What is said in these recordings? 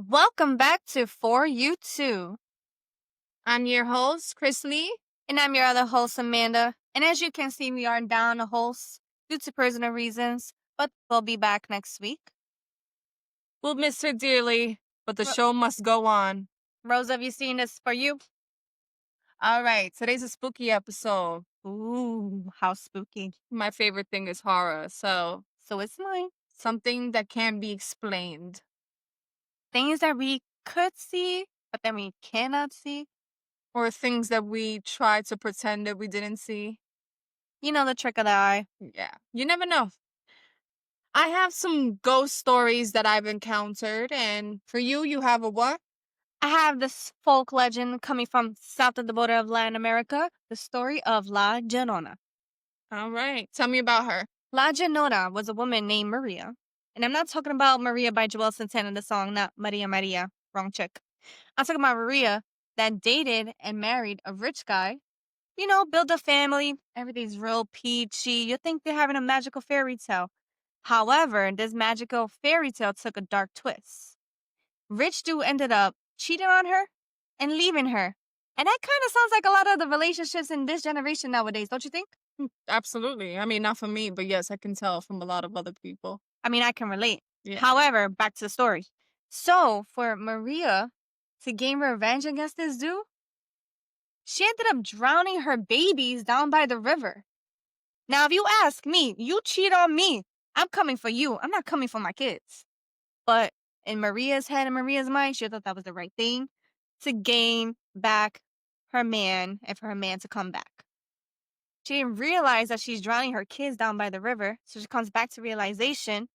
Welcome back to For You Too. I'm your host, Chris Lee. And I'm your other host, Amanda. And as you can see, we are down a host due to personal reasons, but we'll be back next week. We'll miss her dearly, but the Ro- show must go on. Rose, have you seen this for you? All right, today's a spooky episode. Ooh, how spooky. My favorite thing is horror, so So it's mine. something that can be explained. Things that we could see, but then we cannot see. Or things that we try to pretend that we didn't see. You know the trick of the eye. Yeah, you never know. I have some ghost stories that I've encountered, and for you, you have a what? I have this folk legend coming from south of the border of Latin America, the story of La Llorona. All right, tell me about her. La Llorona was a woman named Maria. And I'm not talking about Maria by Joel Santana, the song, not Maria Maria, wrong chick. I'm talking about Maria that dated and married a rich guy. You know, build a family, everything's real peachy. You think they're having a magical fairy tale. However, this magical fairy tale took a dark twist. Rich dude ended up cheating on her and leaving her. And that kind of sounds like a lot of the relationships in this generation nowadays, don't you think? Absolutely. I mean, not for me, but yes, I can tell from a lot of other people. I mean, I can relate. Yeah. However, back to the story. So, for Maria to gain revenge against this dude, she ended up drowning her babies down by the river. Now, if you ask me, you cheat on me, I'm coming for you. I'm not coming for my kids. But in Maria's head and Maria's mind, she thought that was the right thing to gain back her man and for her man to come back. She didn't realize that she's drowning her kids down by the river. So she comes back to realization,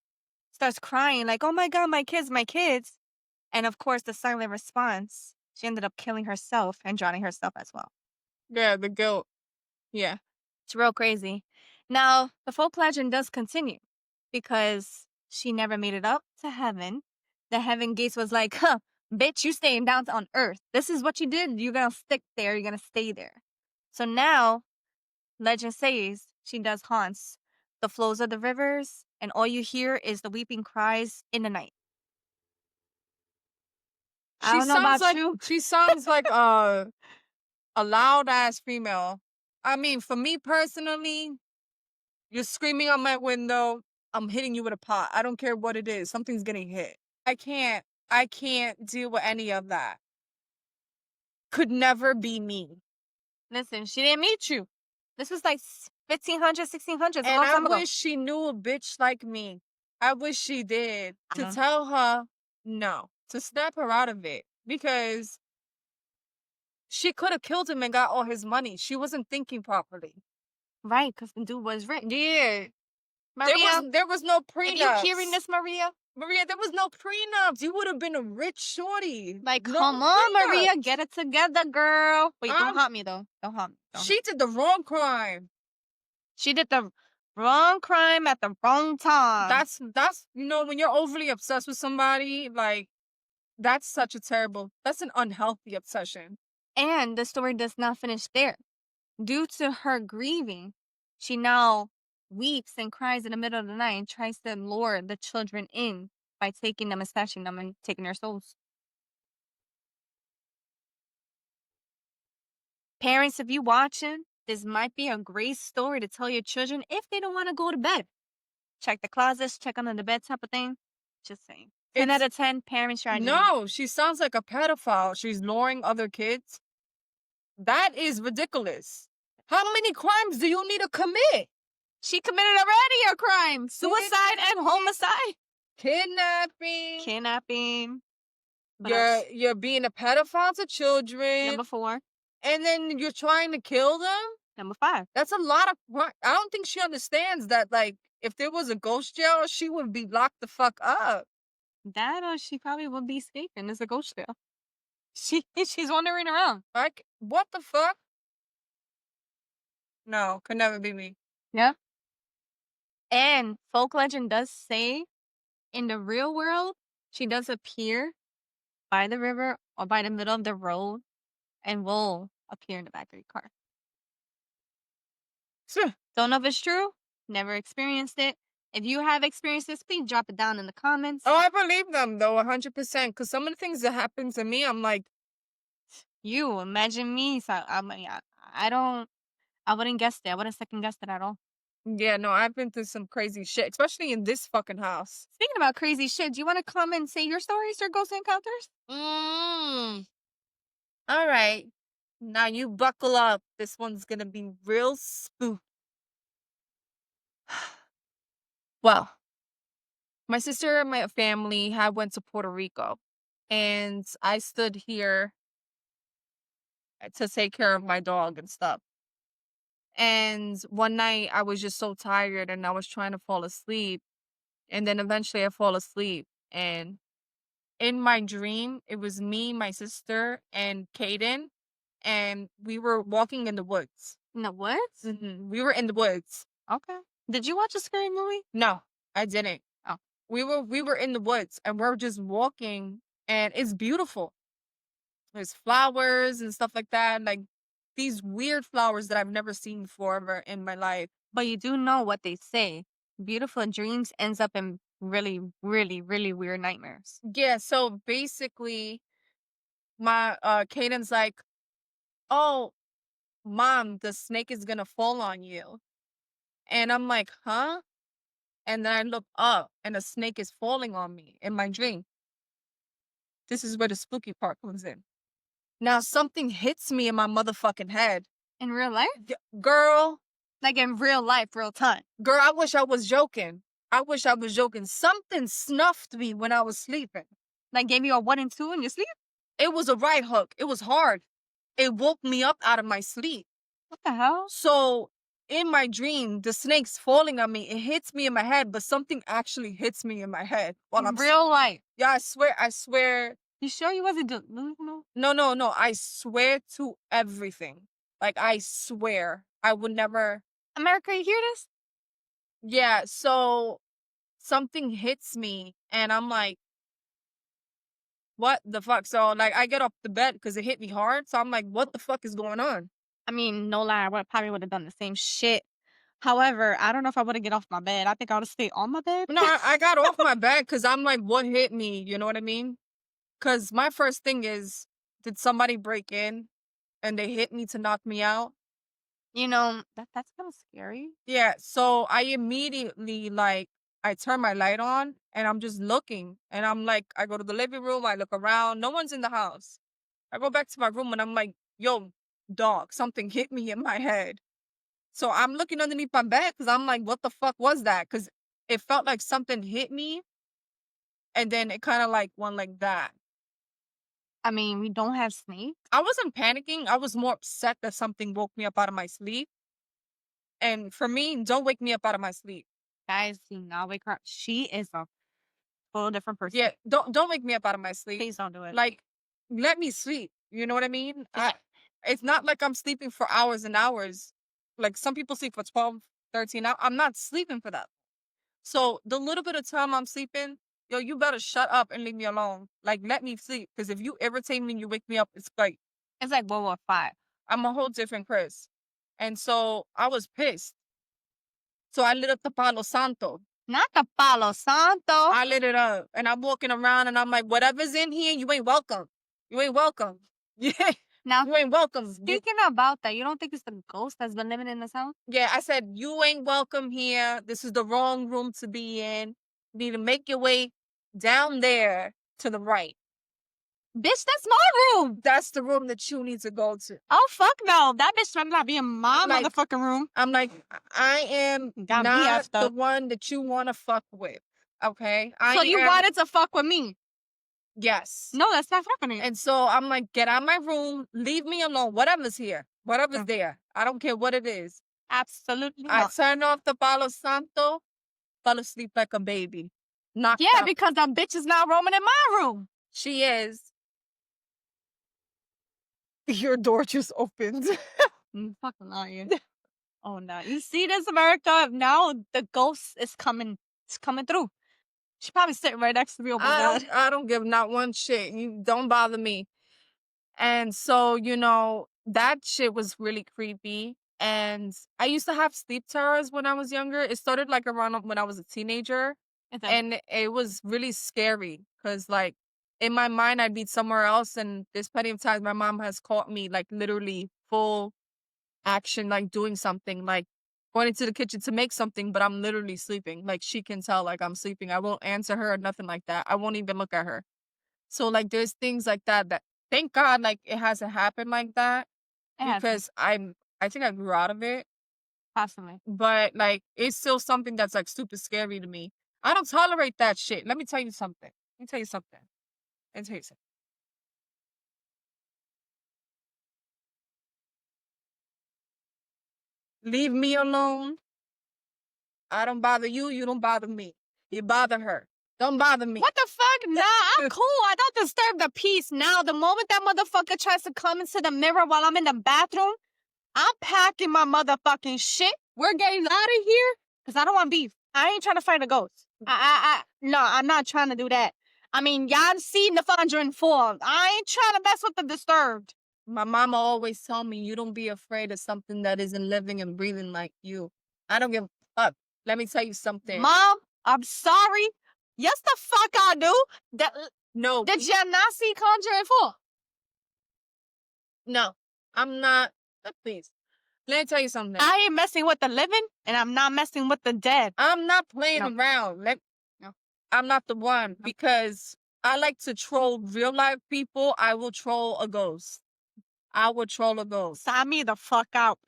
starts crying like, oh my God, my kids, my kids. And of course, the silent response, she ended up killing herself and drowning herself as well. Yeah, the guilt. Yeah. It's real crazy. Now, the folk legend does continue because she never made it up to heaven. The heaven gates was like, huh, bitch, you staying down on earth. This is what you did. You're going to stick there. You're going to stay there. So now, legend says she does haunts the flows of the rivers, and all you hear is the weeping cries in the night. I don't know about you. She sounds like a loud ass female. I mean, for me personally, you're screaming on my window, I'm hitting you with a pot. I don't care what it is. Something's getting hit. I can't deal with any of that. Could never be me. Listen, she didn't meet you. This was like 1500s, 1600s, a And long I time ago. wish she knew a bitch like me. I wish she did. To Uh-huh. tell her no. To snap her out of it. Because she could have killed him and got all his money. She wasn't thinking properly. Right, because the dude was rich. Yeah. Maria, There was no if prenups. you hearing this, Maria? Maria, there was no prenups. You would have been a rich shorty. Like, No come on, Maria, prenups. get it together, girl. Wait, don't Um, haunt me, though. Don't haunt me. She did the wrong crime. She did the wrong crime at the wrong time. That's when you're overly obsessed with somebody, like that's that's an unhealthy obsession. And the story does not finish there. Due to her grieving, she now weeps and cries in the middle of the night and tries to lure the children in by taking them and snatching them and taking their souls. Parents, if you watching, this might be a great story to tell your children if they don't want to go to bed. Check the closets, check under the bed type of thing. Just saying. 10 out of 10, parents try to do it. No, she sounds like a pedophile. She's luring other kids. That is ridiculous. How many crimes do you need to commit? She committed already a crime. Suicide and homicide. Kidnapping. Kidnapping. What You're being a pedophile to children. Number 4. And then you're trying to kill them? Number 5. That's a lot of I don't think she understands that, like, if there was a ghost jail, she would be locked the fuck up. That or she probably would be escaping. It's a ghost jail. She's wandering around. Like, what the fuck? No, could never be me. Yeah. And folk legend does say in the real world, she does appear by the river or by the middle of the road and will appear in the back of your car. Sure. Don't know if it's true. Never experienced it. If you have experienced this, please drop it down in the comments. Oh, I believe them though, 100%. Because some of the things that happen to me, I'm like, You imagine me. So I mean, I don't. I wouldn't guess it. I wouldn't second guess it at all. yeah, no, I've been through some crazy shit, especially in this fucking house. Speaking about crazy shit, do you want to come and say your stories or ghost encounters? Mm. All right. Now you buckle up. This one's gonna be real spooky. Well, my sister and my family had went to Puerto Rico, and I stood here to take care of my dog and stuff. And one night I was just so tired and I was trying to fall asleep. And then eventually I fall asleep. And in my dream, it was me, my sister, and Kaden. And we were walking in the woods. In the woods? We were in the woods. Okay. Did you watch a scary movie? No, I didn't. Oh. We were in the woods and we're just walking and it's beautiful. There's flowers and stuff like that. Like these weird flowers that I've never seen before ever in my life. But you do know what they say. Beautiful dreams ends up in really, really, really weird nightmares. Yeah, so basically my Caden's like, "Oh, mom, the snake is gonna fall on you." And I'm like, "Huh?" And then I look up and a snake is falling on me in my dream. This is where the spooky part comes in. Now something hits me in my motherfucking head. In real life? Girl, Like in real life, real time. girl, I wish I was joking. I wish I was joking. Something snuffed me when I was sleeping. Like gave you a 1 and 2 in your sleep? It was a right hook. It was hard. It woke me up out of my sleep. What the hell? So in my dream, the snake's falling on me. It hits me in my head, but something actually hits me in my head while In I'm real life. Yeah, I swear. You sure you wasn't delusional? No, no, no. I swear to everything. Like I swear. I would never. America, you hear this? Yeah, so something hits me and I'm like, what the fuck? So like I get off the bed because it hit me hard. So I'm like, what the fuck is going on? I mean, no lie, probably would have done the same shit. However, I don't know if I would have get off my bed. I think I would have stayed on my bed. No, I got off my bed because I'm like, what hit me? You know what I mean? Because my first thing is, did somebody break in and they hit me to knock me out? You know, that's kind of scary. Yeah. So I immediately like, I turn my light on and I'm just looking. And I'm like, I go to the living room, I look around, no one's in the house. I go back to my room and I'm like, yo, dog, something hit me in my head. So I'm looking underneath my bed because I'm like, what the fuck was that? Because it felt like something hit me and then it kind of like went like that. I mean, we don't have snakes. I wasn't panicking. I was more upset that something woke me up out of my sleep. And for me, don't wake me up out of my sleep. Guys, do not wake her up. She is a full different person. Yeah, don't wake me up out of my sleep. Please don't do it. Like, let me sleep. You know what I mean? Yeah. It's not like I'm sleeping for hours and hours. Like some people sleep for 12, 13 hours. I'm not sleeping for that. So the little bit of time I'm sleeping, yo, you better shut up and leave me alone. Like, let me sleep. Because if you irritate me and you wake me up, it's like It's like World War Five. I'm a whole different Chris. And so I was pissed. So I lit up the Palo Santo. Not the Palo Santo. I lit it up. And I'm walking around and I'm like, whatever's in here, you ain't welcome. You ain't welcome. Yeah. Now, You ain't welcome. speaking about that, you don't think it's the ghost that's been living in this house? Yeah, I said, you ain't welcome here. This is the wrong room to be in. You need to make your way down there to the right. Bitch, that's my room. That's the room that you need to go to. Oh, fuck no. That bitch better not be in my Like, motherfucking room. I'm like, I am Got me not effed the up. one that you want to fuck with. Okay? So you wanted to fuck with me? Yes. No, that's not happening. And so I'm like, get out of my room, leave me alone. Whatever's here, whatever's Mm. there. I don't care what it is. Absolutely I not. turned off the Palo Santo, fell asleep like a baby. Knocked Yeah, out. because that bitch is now roaming in my room. She is. Your door just opened. I'm fucking lying. Oh no. You see this, America? Now the ghost is coming. It's coming through. She probably sitting right next to me. Oh my God. I don't give not one shit. You don't bother me. And so, that shit was really creepy. And I used to have sleep terrors when I was younger. It started like around when I was a teenager. Okay. And it was really scary because, like, in my mind, I'd be somewhere else. And there's plenty of times my mom has caught me, like, literally full action, like doing something, like going into the kitchen to make something, but I'm literally sleeping. Like, she can tell, like, I'm sleeping. I won't answer her or nothing like that. I won't even look at her. So, like, there's things like that that thank God, like, it hasn't happened like that It hasn't. because I think I grew out of it, Possibly. but, like, it's still something that's, like, super scary to me. I don't tolerate that shit. Let me tell you something. Let me tell you something. Let me tell you something. Leave me alone. I don't bother you. You don't bother me. You bother her. Don't bother me. What the fuck? Nah, I'm cool. I don't disturb the peace. Now, the moment that motherfucker tries to come into the mirror while I'm in the bathroom, I'm packing my motherfucking shit. We're getting out of here because I don't want beef. I ain't trying to fight a ghost. No, I'm not trying to do that. I mean, y'all seen the 404. I ain't trying to mess with the disturbed. My mama always told me, you don't be afraid of something that isn't living and breathing like you. I don't give a fuck. Let me tell you something. Mom, I'm sorry. Yes, the fuck I do. No, Did you not see Conjuring 4? no, I'm not. Please. Let me tell you something. I ain't messing with the living, and I'm not messing with the dead. I'm not playing No. around. No. I'm not the one because I like to troll real life people. I will troll a ghost. I will troll a ghost. Sign me the fuck out.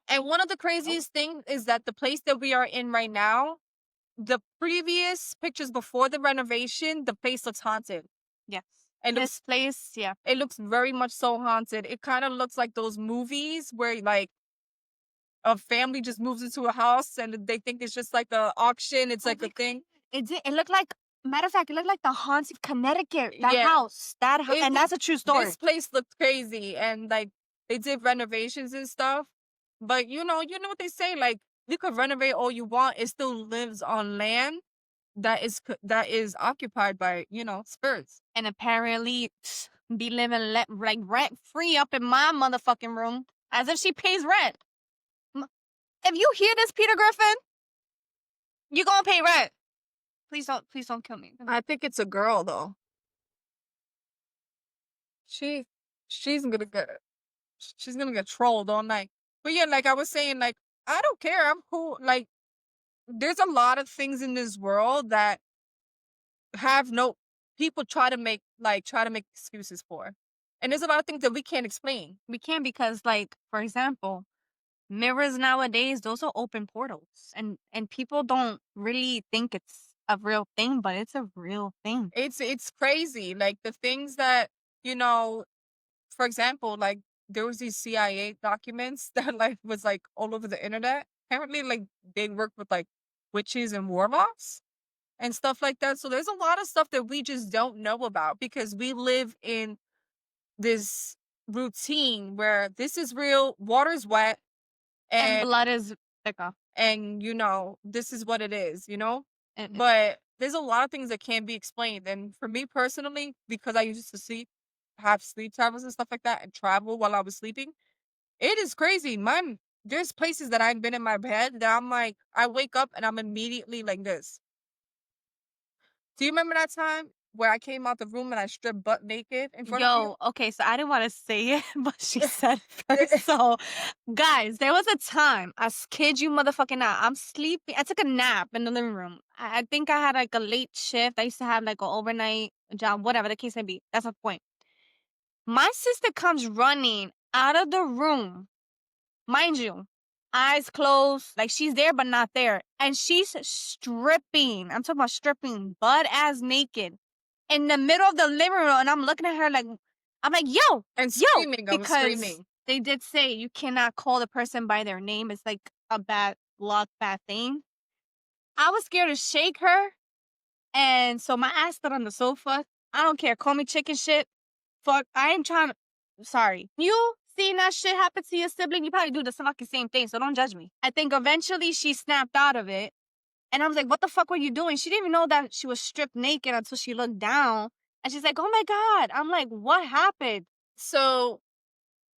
And one of the craziest things is that the place that we are in right now, the previous pictures before the renovation, the place looks haunted. Yes. And This place, yeah. it looks very much so haunted. It kind of looks like those movies where, like, a family just moves into a house and they think it's just like a auction. It's like a thing. It looked like, matter of fact, it looked like the haunts of Connecticut. That Yeah. house. And that's a true story. This place looked crazy and, like, they did renovations and stuff. But you know what they say, like, you could renovate all you want, it still lives on land that is occupied by, spirits. And apparently, be living like rent free up in my motherfucking room, as if she pays rent. If you hear this, Peter Griffin, you gonna pay rent. Please don't kill me. I think it's a girl though. She she's gonna get she's gonna get trolled all night. But yeah, like I was saying, like, I don't care. I'm cool. Like, there's a lot of things in this world that have no people try to make excuses for. And there's a lot of things that we can't explain. We can't because, like, for example, mirrors nowadays, those are open portals. And people don't really think it's a real thing, but it's a real thing. It's crazy. Like the things that, you know, for example, like there was these CIA documents that like was like all over the internet. Apparently, like they work with like witches and warlocks and stuff like that. So there's a lot of stuff that we just don't know about because we live in this routine where this is real, water's wet, And and blood is thicker. this is what it is. And- But there's a lot of things that can't be explained. And for me personally, because I used to have sleep travels and stuff like that and travel while I was sleeping, it is crazy. There's places that I've been in my bed that I'm like, I wake up and I'm immediately like this. Do you remember that time where I came out the room and I stripped butt naked in front of you? Yo, okay, so I didn't want to say it, but she said it first. So, guys, there was a time, I kid you motherfucking not, I'm sleeping. I took a nap in the living room. I think I had like a late shift. I used to have like an overnight job, whatever the case may be. That's the point. My sister comes running out of the room, mind you, eyes closed, like she's there but not there. And she's stripping. I'm talking about stripping, butt ass naked in the middle of the living room. And I'm looking at her like, I'm like, yo, And yo, screaming, I was because screaming. they did say you cannot call the person by their name. It's like a bad luck, bad thing. I was scared to shake her. And so my ass stood on the sofa. I don't care. Call me chicken shit. Fuck. I ain't trying to. Sorry. You seen that shit happen to your sibling? You probably do the fucking same thing. So don't judge me. I think eventually she snapped out of it. And I was like, what the fuck were you doing? She didn't even know that she was stripped naked until she looked down. And she's like, oh my God. I'm like, what happened? So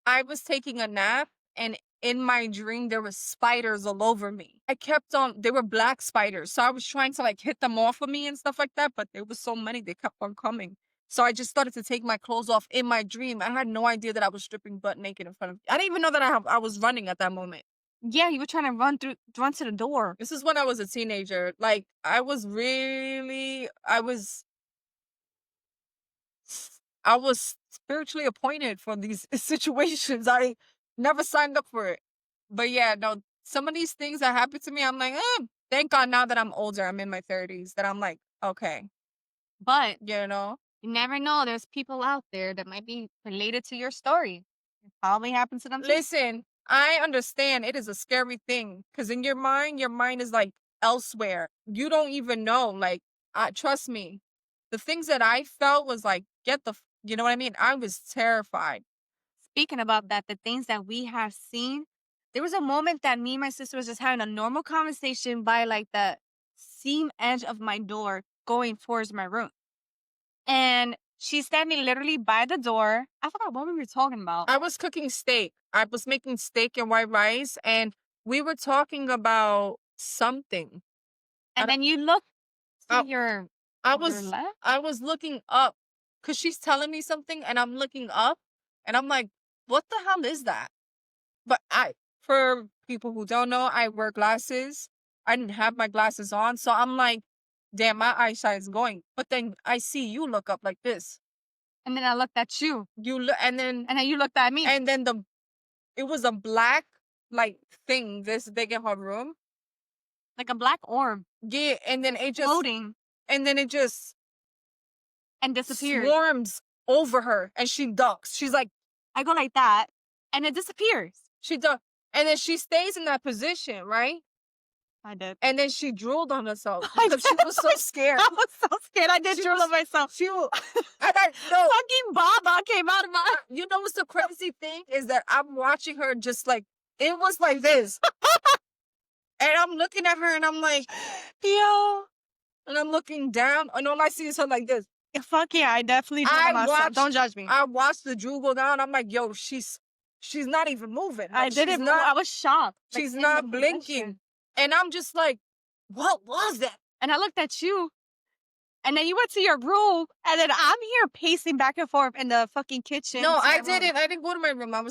I was taking a nap and in my dream, there was spiders all over me. I kept on they were black spiders, so I was trying to, like, hit them off of me and stuff like that, but there was so many, they kept on coming. So I just started to take my clothes off in my dream. I had no idea that I was stripping butt naked in front of I didn't even know that I was running at that moment. Yeah, you were trying to run to the door. This is when I was a teenager. Like, I was spiritually appointed for these situations. I never signed up for it. But yeah, no, some of these things that happen to me, I'm like, thank God now that I'm older, I'm in my 30s, that I'm like, okay, But you know? you never know. There's people out there that might be related to your story. It probably happened to them too. Listen, I understand it is a scary thing because in your mind is like elsewhere. You don't even know. Like, trust me, the things that I felt was like, you know what I mean? I was terrified. Speaking about that, the things that we have seen, there was a moment that me and my sister was just having a normal conversation by like the seam edge of my door going towards my room. And she's standing literally by the door. I forgot what we were talking about. I was cooking steak. I was making steak and white rice, and we were talking about something. I And don't, then you look to I, I your was, left. I was looking up because she's telling me something, and I'm looking up, and I'm like, what the hell is that? But for people who don't know, I wear glasses. I didn't have my glasses on, so I'm like, damn, my eyesight is going. But then I see you look up like this. And then I looked at you. You look, And then you looked at me. and then it was a black like thing this big in her room. Like a black orb Yeah, floating and then it just and disappeared. swarms over her, and she ducks. She's like, I go like that and it disappears. she ducks, and then she stays in that position, right? I did. And then she drooled on herself I because she did. was so scared. I was so scared. I did She drool was on myself. she will and I know Fucking Baba came out of my. you know what's the crazy thing is that I'm watching her just like it was like this. And I'm looking at her and I'm like, Yo. and I'm looking down and all I see is her like this. Fuck yeah, I definitely drooled I on myself. Don't judge me. I watched the drool go down. I'm like, yo, she's not even moving. I Like, didn't move. I was shocked. Like, she's in the not blinking. position. And I'm just like, what was that? And I looked at you. And then you went to your room. And then I'm here pacing back and forth in the fucking kitchen. No, to my I room. didn't. I didn't go to my room. I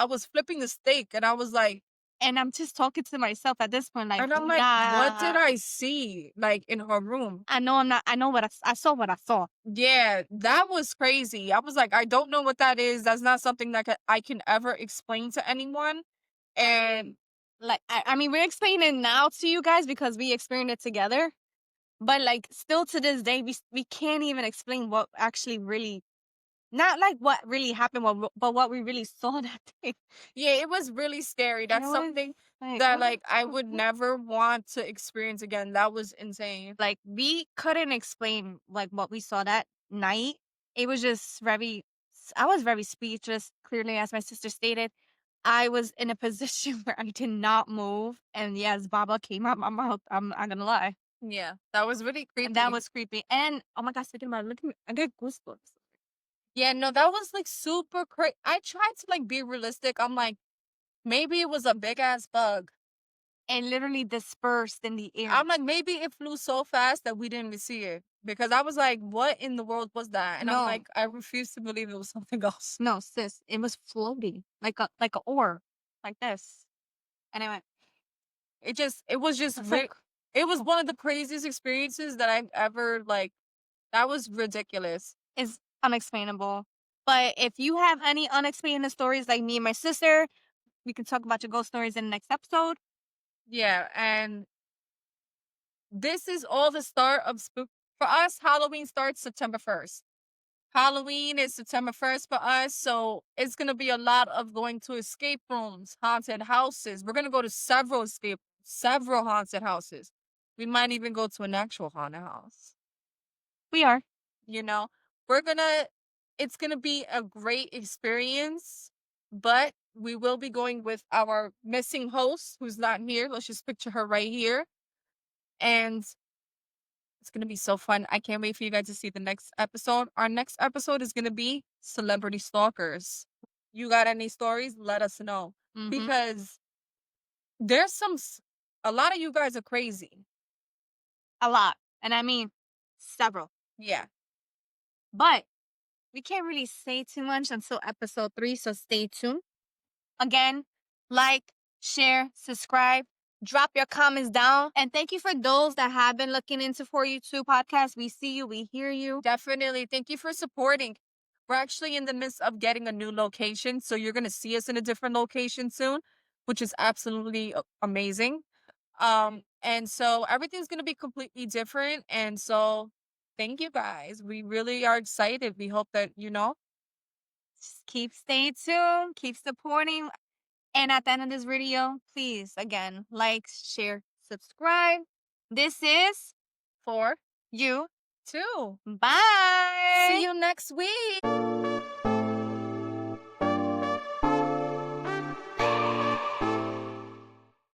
was flipping the steak and I was like, And I'm just talking to myself at this point, like, and I'm like, what did nah. I see? Like in her room. I know I'm not. I know I saw what I saw. Yeah, that was crazy. I was like, I don't know what that is. That's not something that I can ever explain to anyone. And Like, I mean, we're explaining it now to you guys because we experienced it together. But like, still to this day, we can't even explain what actually really, not like what really happened, but what we really saw that day. yeah, it was really scary. And That's it was something like, that what like I the would fuck? never want to experience again. That was insane. Like, we couldn't explain like what we saw that night. It was just very. I was very speechless. Clearly, as my sister stated, I was in a position where I did not move, and yes, Baba came out my mouth. I'm not gonna lie. Yeah, that was really And that creepy. was creepy. And oh my god, speaking about it, look at me, I get goosebumps. Yeah, no, that was like super crazy. I tried to like be realistic. I'm like, maybe it was a big ass bug. And literally dispersed in the air. I'm like, maybe it flew so fast that we didn't even see it. Because I was like, what in the world was that? And I'm No, like, I refuse to believe it was something else. no, sis, it was floating like a orb, like this. And I went, It was just it's like, it was one of the craziest experiences that I've ever like that was ridiculous. it's unexplainable. But if you have any unexplained stories like me and my sister, we can talk about your ghost stories in the next episode. Yeah, and this is all the start of spook for us. Halloween starts September 1st. Halloween is September 1st for us, so it's gonna be a lot of going to escape rooms, haunted houses. We're gonna go to several haunted houses. We might even go to an actual haunted house. We are. You know, we're gonna, it's gonna be a great experience, but we will be going with our missing host who's not here. Let's just picture her right here. And it's gonna be so fun. I can't wait for you guys to see the next episode. Our next episode is gonna be celebrity stalkers. You got any stories? Let us know. Mm-hmm. because there's a lot of you guys are crazy. A lot. And I mean several. Yeah. But we can't really say too much until episode 3, so stay tuned. Again, like, share, subscribe, drop your comments down. And thank you for those that have been looking into For You Too podcast. We see you, we hear you. Definitely. Thank you for supporting. We're actually in the midst of getting a new location, so you're going to see us in a different location soon, which is absolutely amazing. And so everything's going to be completely different, and so thank you guys. We really are excited. We hope that, Just keep staying tuned, keep supporting. And at the end of this video, please, again, like, share, subscribe. This is for You. too. Bye. See you next week.